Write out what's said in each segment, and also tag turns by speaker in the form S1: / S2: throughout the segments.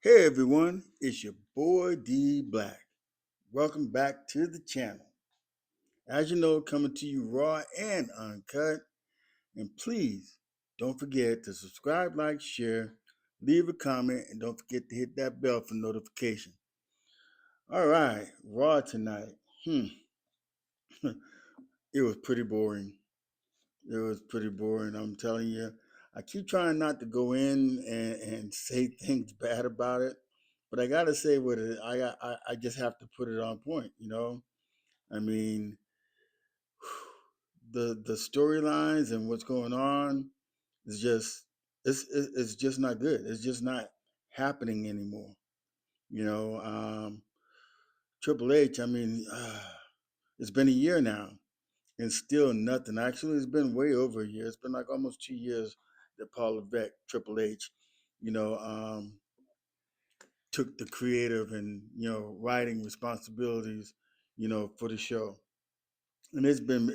S1: Hey everyone, it's your boy D Black. Welcome back to the channel. As you know, coming to you raw and uncut. And please don't forget to subscribe, like, share, leave a comment, and don't forget to hit that bell for notification. All right, raw tonight. Hmm, it was pretty boring. It was pretty boring. I'm telling you. I keep trying not to go in and say things bad about it, but I gotta say what it. I just have to put it on point. I mean, the storylines and what's going on is just it's just not good. It's just not happening anymore. You know, Triple H. I mean, it's been a year now and still nothing. Actually, it's been way over a year. It's been like almost 2 years that Paul Levesque, Triple H, you know, took the creative and writing responsibilities, for the show, and it's been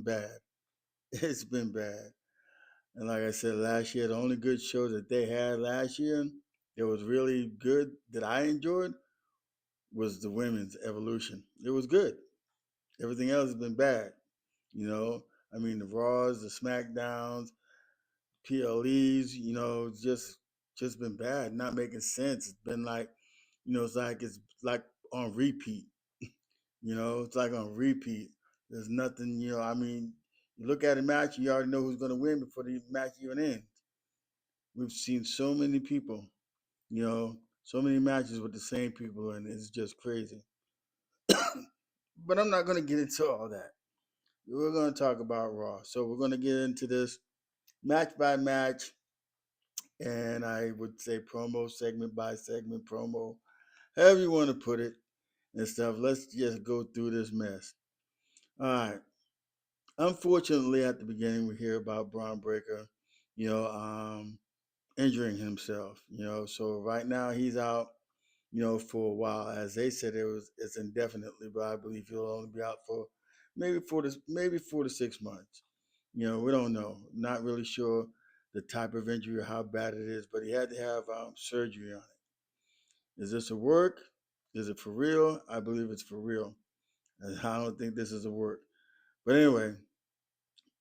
S1: bad. It's been bad. And like I said last year, the only good show that they had last year that was really good that I enjoyed was the women's Evolution. It was good. Everything else has been bad. You know, I mean the Raws, the Smackdowns, PLEs. Just been bad, not making sense. It's been like, it's like on repeat. It's like on repeat. There's nothing. I mean, you look at a match, you already know who's going to win before the match even ends. We've seen so many people, so many matches with the same people, and it's just crazy. But I'm not going to get into all that. We're going to talk about Raw. So we're going to get into this match by match, and I would say promo, segment by segment promo, however you want to put it and stuff. Let's just go through this mess. All right. Unfortunately, at the beginning, we hear about Braun Breaker, you know, um, injuring himself. So right now he's out, for a while. As they said, it's indefinitely, but I believe he'll only be out for maybe 4 to 6 months. We don't know. Not really sure the type of injury or how bad it is, but he had to have surgery on it. Is this a work? Is it for real? I believe it's for real. And I don't think this is a work. But anyway,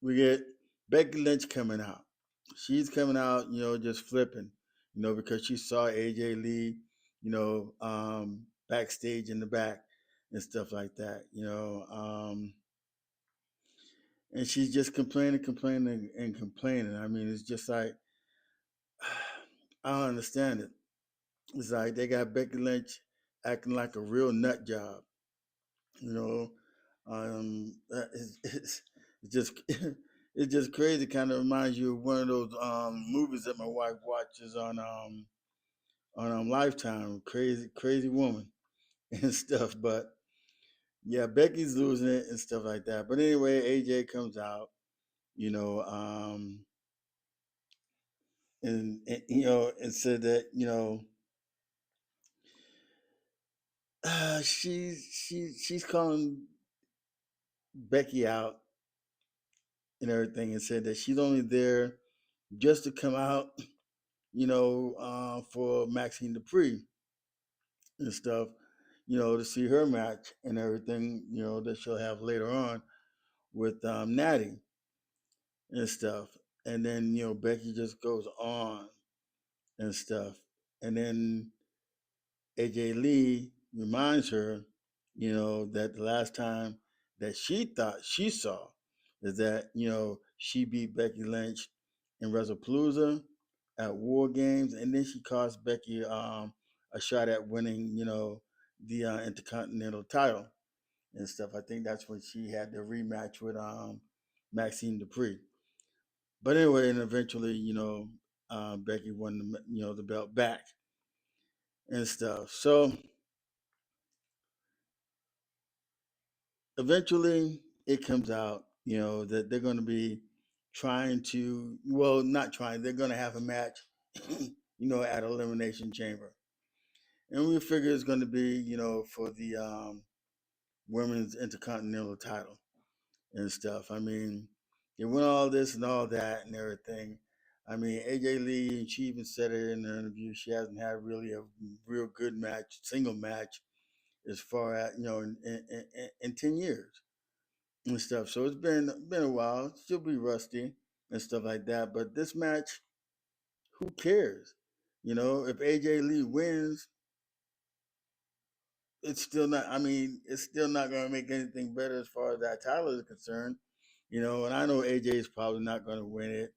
S1: we get Becky Lynch coming out. She's coming out, just flipping, because she saw AJ Lee, backstage in the back and stuff like that, and she's just complaining, complaining, and complaining. I mean, it's just like, I don't understand it. It's like they got Becky Lynch acting like a real nut job, you know. It's just it's just crazy. Kind of reminds you of one of those movies that my wife watches on Lifetime. Crazy, crazy woman and stuff. But yeah, Becky's losing it and stuff like that. But anyway, AJ comes out, you know, and said that she's calling Becky out and everything, and said that she's only there just to come out, for Maxxine Dupree and stuff, to see her match and everything, that she'll have later on with Nattie and stuff. And then, Becky just goes on and stuff. And then AJ Lee reminds her, that the last time that she thought she saw is that, she beat Becky Lynch in WrestlePalooza at War Games, and then she cost Becky a shot at winning, the Intercontinental title and stuff. I think that's when she had the rematch with Maxine Dupree. But anyway, and eventually, Becky won the belt back and stuff. So eventually, it comes out, that they're going to be trying to, well, not trying. They're going to have a match, at Elimination Chamber, and we figure it's going to be, for the women's Intercontinental title and stuff. I mean, they win all this and all that and everything. I mean, AJ Lee, she even said it in the interview. She hasn't had really a real good match, single match, as far as in 10 years and stuff. So it's been a while. She'll be rusty and stuff like that. But this match, who cares? If AJ Lee wins, it's still not. I mean, it's still not going to make anything better as far as that title is concerned. And I know AJ is probably not going to win it.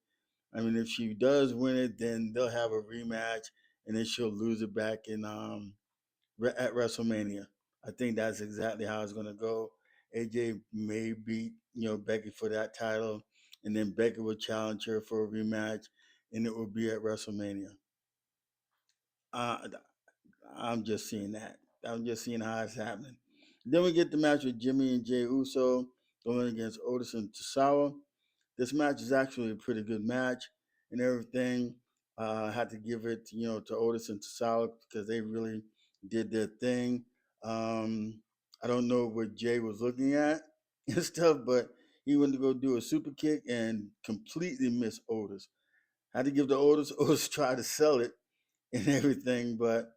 S1: I mean, if she does win it, then they'll have a rematch, and then she'll lose it back in at WrestleMania. I think that's exactly how it's going to go. AJ may beat Becky for that title, and then Becky will challenge her for a rematch, and it will be at WrestleMania. Uh, I'm just seeing that. I'm just seeing how it's happening. Then we get the match with Jimmy and Jey Uso going against Otis and Tasowa. This match is actually a pretty good match and everything. I had to give it, to Otis and Tasowa because they really did their thing. I don't know what Jay was looking at and stuff, but he went to go do a super kick and completely missed Otis. Had to give the Otis. Otis tried to sell it and everything, but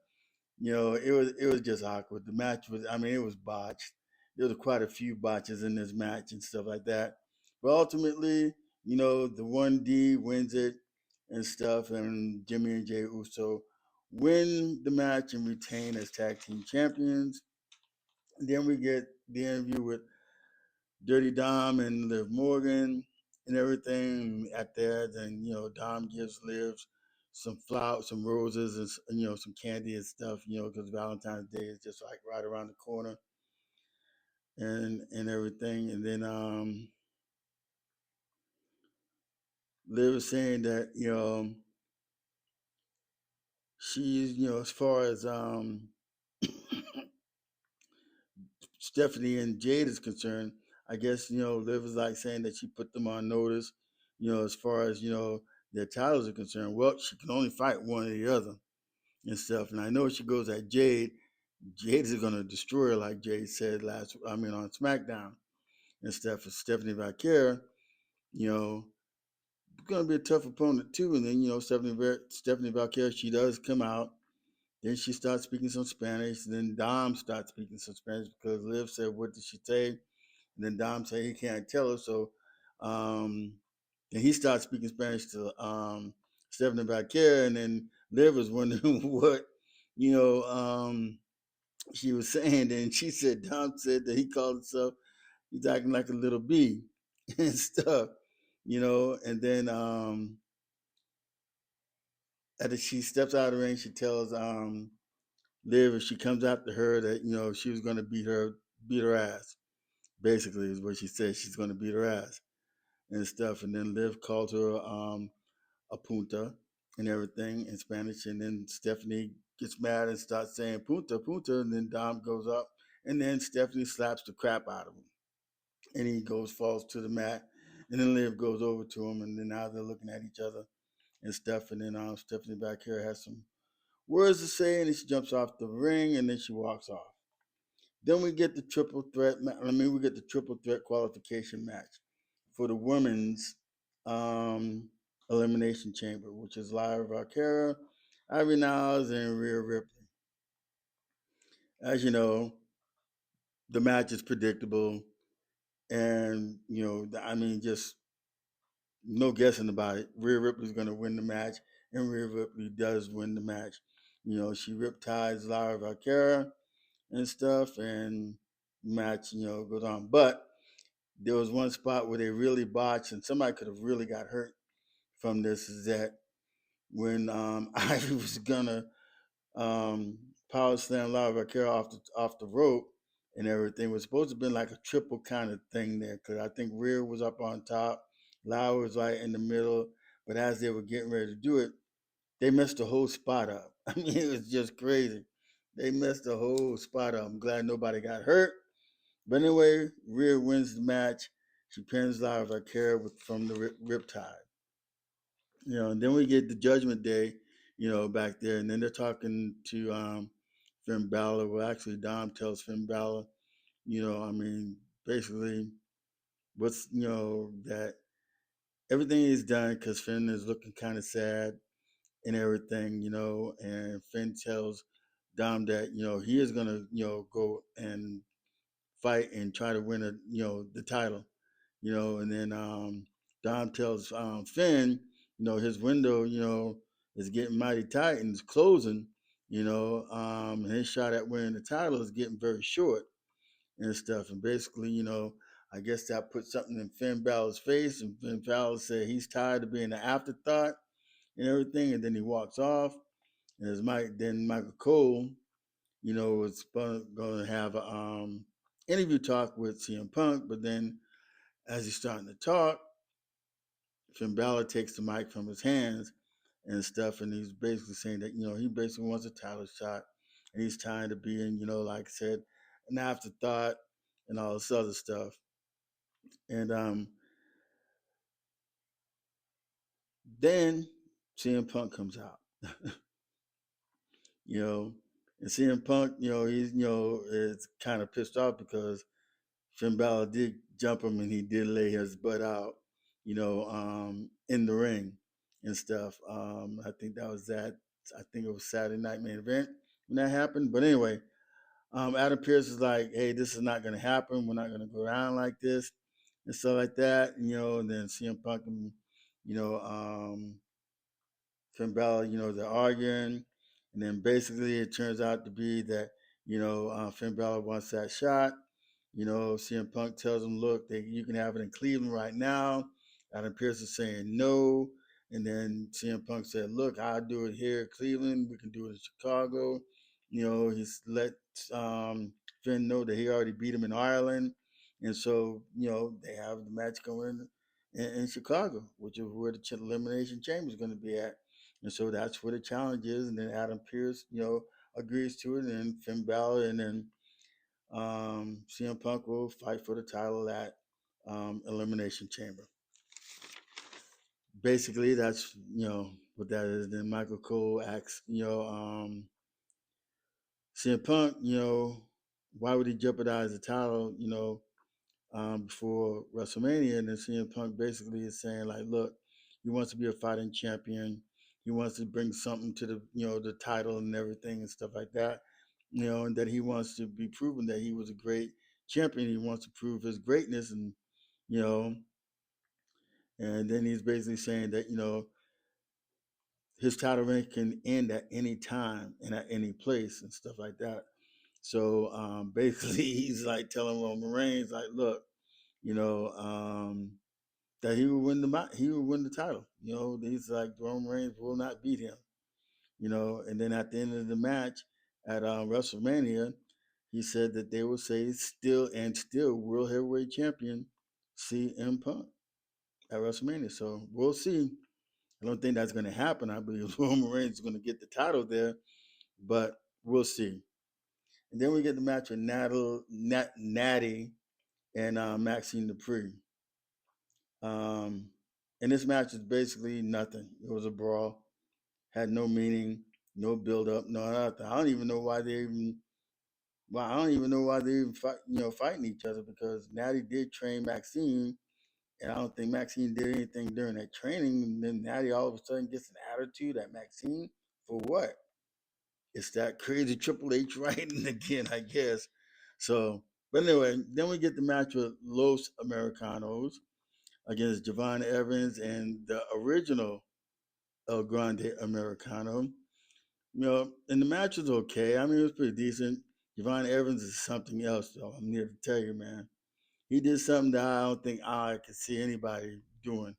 S1: it was just awkward. The match was, I mean, it was botched. There was quite a few botches in this match and stuff like that. But ultimately, the 1D wins it and stuff, and Jimmy and Jey Uso win the match and retain as tag team champions. And then we get the interview with Dirty Dom and Liv Morgan and everything at that. And Dom gives Liv some flowers, some roses, and some candy and stuff. Because Valentine's Day is just like right around the corner and everything. And then Liv is saying that she's as far as Stephanie and Jade is concerned, I guess, Liv is like saying that she put them on notice, as far as, their titles are concerned. Well, she can only fight one or the other and stuff. And I know she goes at Jade. Jade is going to destroy her, like Jade said on SmackDown and stuff. For Stephanie Valkaria, you know, going to be a tough opponent too. And then, Stephanie Valkaria, she does come out. Then she starts speaking some Spanish. Then Dom starts speaking some Spanish because Liv said, "What did she say?" And then Dom said he can't tell her. So um, then he starts speaking Spanish to Stephanie Valkaria. And then Liv was wondering what, you know, she was saying. And she said, Dom said that he called himself, he's acting like a little bee and stuff, And then after she steps out of the ring, she tells Liv if she comes after her that she was going to beat her ass. Basically, is what she said. She's going to beat her ass and stuff. And then Liv called her a punta and everything in Spanish. And then Stephanie gets mad and starts saying punta, punta. And then Dom goes up. And then Stephanie slaps the crap out of him. And he falls to the mat. And then Liv goes over to him. And then now they're looking at each other and stuff. And then Stephanie back here has some words to say. And then she jumps off the ring. And then she walks off. Then we get the triple threat. We get the triple threat qualification match for the women's um, elimination chamber, which is Lyra Valkaria, Ivy Nyles, and Rhea Ripley. As you know, the match is predictable, and just no guessing about it. Rhea Ripley's going to win the match, and Rhea Ripley does win the match. She riptides Lyra Valkaria and stuff, and match goes on. But there was one spot where they really botched, and somebody could have really got hurt from this. Is that when Ivy was gonna um, power slam Lyra Valkyria off the rope and everything? It was supposed to have been like a triple kind of thing there, because I think Rhea was up on top, Lyra was right in the middle, but as they were getting ready to do it, they messed the whole spot up. I mean, it was just crazy. They messed the whole spot up. I'm glad nobody got hurt. But anyway, Rhea wins the match. She pins Lyra Valkyria from the riptide. And then we get the Judgment Day, back there, and then they're talking to Finn Balor. Well, actually, Dom tells Finn Balor, basically, what's that everything is done because Finn is looking kind of sad and everything, and Finn tells Dom that, he is gonna, go and fight and try to win the title, and then Dom tells Finn, his window, is getting mighty tight and it's closing, and his shot at winning the title is getting very short and stuff. And basically, I guess that put something in Finn Balor's face, and Finn Balor said he's tired of being an afterthought and everything, and then he walks off. And as Michael Cole, was going to have a interview talk with CM Punk, but then as he's starting to talk, Finn Balor takes the mic from his hands and stuff, and he's basically saying that he basically wants a title shot, and he's tired of being like I said, an afterthought and all this other stuff. And then CM Punk comes out, you know, and CM Punk, he's is kind of pissed off because Finn Balor did jump him and he did lay his butt out, in the ring and stuff. I think that was that. I think it was Saturday Night Main Event when that happened. But anyway, Adam Pearce is like, "Hey, this is not going to happen. We're not going to go around like this and stuff like that." And then CM Punk and you know, Finn Balor, they're arguing, and then basically it turns out to be that Finn Balor wants that shot. CM Punk tells him, "Look, you can have it in Cleveland right now." Adam Pearce is saying no, and then CM Punk said, "Look, I'll do it here in Cleveland. We can do it in Chicago." He's let um, Finn know that he already beat him in Ireland, and so they have the match going in Chicago, which is where the elimination chamber is going to be at. And so that's where the challenge is. And then Adam Pearce, agrees to it. And Finn Balor and then CM Punk will fight for the title at Elimination Chamber. Basically, that's, what that is. Then Michael Cole asks, CM Punk, why would he jeopardize the title, before WrestleMania? And then CM Punk basically is saying, like, look, he wants to be a fighting champion. He wants to bring something to the title and everything and stuff like that. And that he wants to be proven that he was a great champion. He wants to prove his greatness, and you know, and then he's basically saying that his title reign can end at any time and at any place and stuff like that. So basically, he's like telling Roman Reigns, like, look, you know, um, that he would win the title. He's like Roman Reigns will not beat him. And then at the end of the match at WrestleMania, he said that they will say still World Heavyweight Champion CM Punk at WrestleMania. So we'll see. I don't think that's going to happen. I believe Roman Reigns is going to get the title there, but we'll see. And then we get the match with Nattie and Maxxine Dupree. Um, and this match is basically nothing. It was a brawl, had no meaning, no build up, no nothing. I don't even know why they even. Well, I don't even know why they even fighting each other because Nattie did train Maxxine, and I don't think Maxxine did anything during that training. And then Nattie all of a sudden gets an attitude at Maxxine for what? It's that crazy Triple H writing again, I guess. So, but anyway, then we get the match with Los Americanos against Javon Evans and the original El Grande Americano. And the match was okay. I mean, it was pretty decent. Javon Evans is something else, though. I'm here to tell you, man. He did something that I don't think I could see anybody doing.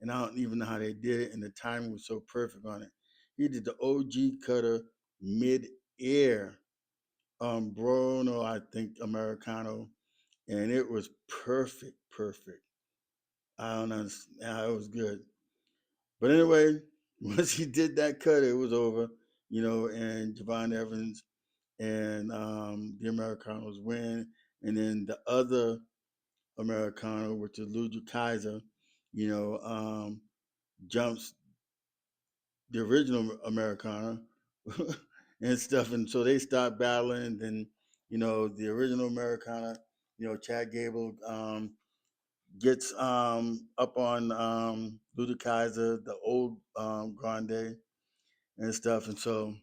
S1: And I don't even know how they did it, and the timing was so perfect on it. He did the OG cutter mid-air Bruno, I think, Americano, and it was perfect, perfect. I don't understand how it was good. But anyway, once he did that cut, it was over, and Javon Evans and the Americanos win. And then the other Americano, which is Ludwig Kaiser, you know, um, jumps the original Americano and stuff. And so they start battling. Then, the original Americana, Chad Gable gets up on Luther Kaiser, the old Grande and stuff, and so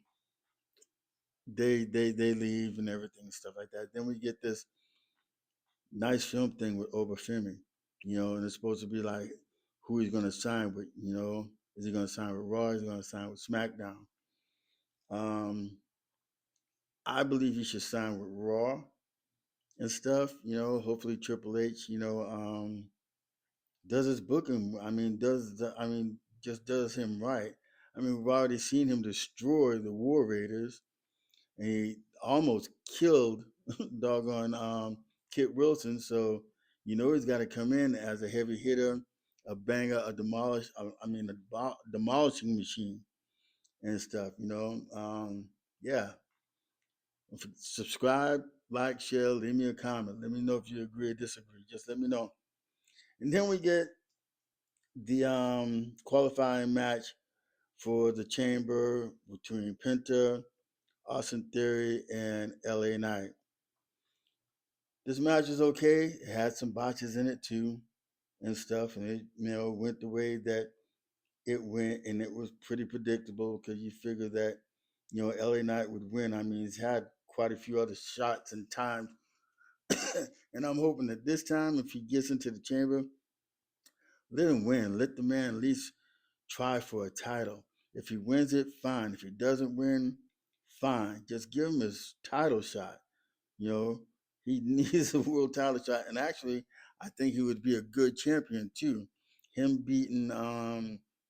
S1: they leave and everything and stuff like that. Then we get this nice film thing with Obafemi, and it's supposed to be like who he's gonna sign with, Is he gonna sign with Raw? Is he gonna sign with SmackDown? Um, I believe he should sign with Raw and stuff, hopefully Triple H, does his booking. Just does him right. We've already seen him destroy the War Raiders, and he almost killed doggone Kit Wilson. So he's got to come in as a heavy hitter, a banger, a demolishing machine and stuff. Yeah. Subscribe, like, share, leave me a comment. Let me know if you agree or disagree. Just let me know. And then we get the qualifying match for the chamber between Penta, Austin Theory, and LA Knight. This match is okay. It had some botches in it too and stuff, and it went the way that it went, and it was pretty predictable because you figure that LA Knight would win. He's had quite a few other shots and times, and I'm hoping that this time, if he gets into the chamber, let him win. Let the man at least try for a title. If he wins it, fine. If he doesn't win, fine. Just give him his title shot. You know, he needs a world title shot. And actually, I think he would be a good champion too. Him beating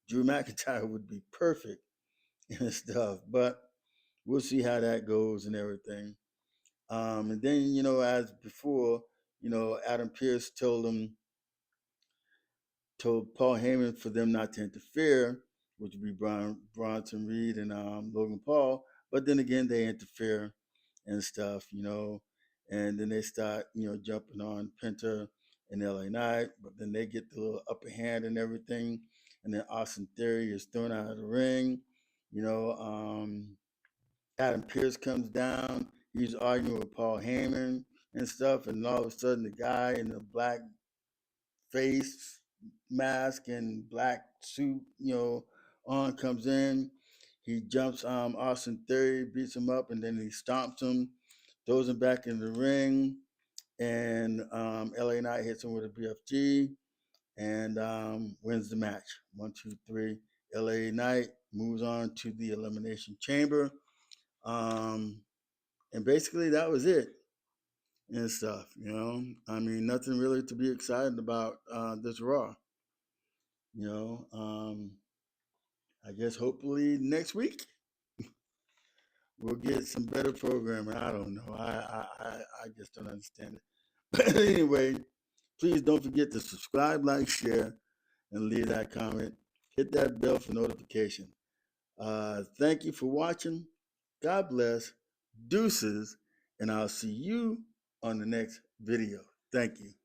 S1: Drew McIntyre would be perfect and stuff. But we'll see how that goes and everything. And then, as before, Adam Pearce told Paul Heyman for them not to interfere, which would be Bronson Reed and Logan Paul. But then again, they interfere and stuff, and then they start, jumping on Penta and LA Knight, but then they get the little upper hand and everything. And then Austin Theory is thrown out of the ring. You know, Adam Pearce comes down. He's arguing with Paul Heyman and stuff, and all of a sudden the guy in the black face mask and black suit, on comes in. He jumps Austin Theory, beats him up, and then he stomps him, throws him back in the ring, and LA Knight hits him with a BFG and wins the match. 1, 2, 3. LA Knight moves on to the Elimination Chamber. And basically that was it and stuff, nothing really to be excited about this Raw. I guess hopefully next week we'll get some better programming. I don't know. I just don't understand it. But anyway, please don't forget to subscribe, like, share, and leave that comment. Hit that bell for notification. Thank you for watching. God bless. Deuces. And I'll see you on the next video. Thank you.